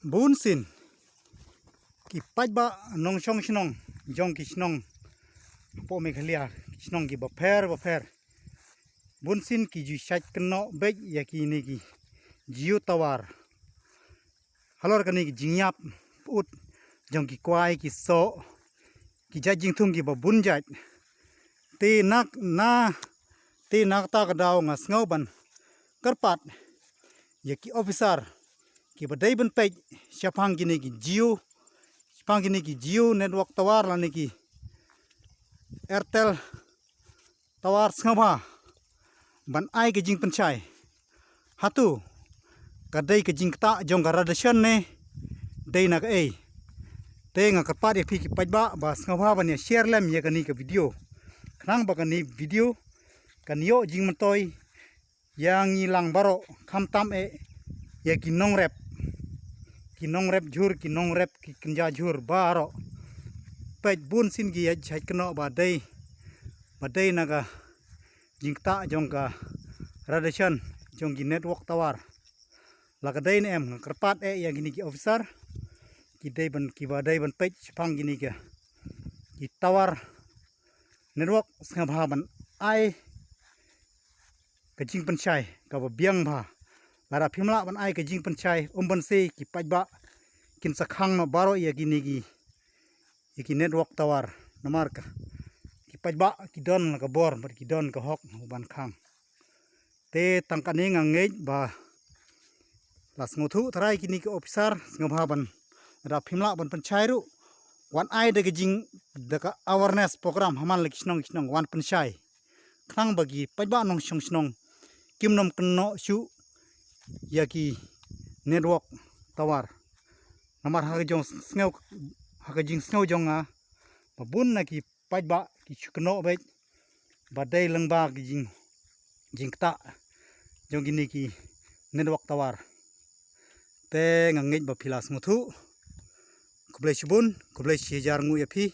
bun sin ki pajba nong shong shnong jong ki shnong po Meghalaya shnong ki bapher bun sin ki ju shait kno bej ya ki ni ki jiu tawar halor kani ki jingyap ut jong ki kwai ki so ki jajing thung ki bun jat te nak ta ka daw nga sngaw ban karpat ya ki officer ki badai ban pej syapang kini ki jiu network tawar la ni ki Airtel tawar sngawa ban ai ke jing penchai hatu kadai ke jing ta jong ga radiation ne dei na ei te nga karpat ya phi ki pajba ba sngawa ban ya share lem ya kani ke video krang ba kani video kan yo jing mantoi yang ilang baro kham tam e ya ki nong rep jhur ki nong rep ki kinja jhur baro pej bun sin gi ya chai kno ba dei naga jingta jongka radiation jongki network tawar laga dei em karpat e ya gini ki officer ki dei ban ki ba dei ban pej pang gini ki tawar network snga ban ai ka jing panchai ka ba biang ba lara phimla ban ai ka jing panchai ban se ki pajba kin sakhang no baro ya gini ki network tawar namar ka ki pajba ki don ka bor bar ki don ka hok ban khang te tangkani nga ngej ba las ngothu tharai kini ki officer ngabha ban ra phimla ban panchai ru wan ai de jing de ka awareness program haman le kisnong wan panchai khang bagi pajba nong snong kimnom kno shu yaki network tawar namar ha jong sngew ha jing sngew jonga babun na ki pajba ki chukno bej badai lengba ki jingta jong gini ki network tawar te ngangej ba philas nguthu kublai shibun kublai shijar ngu yapi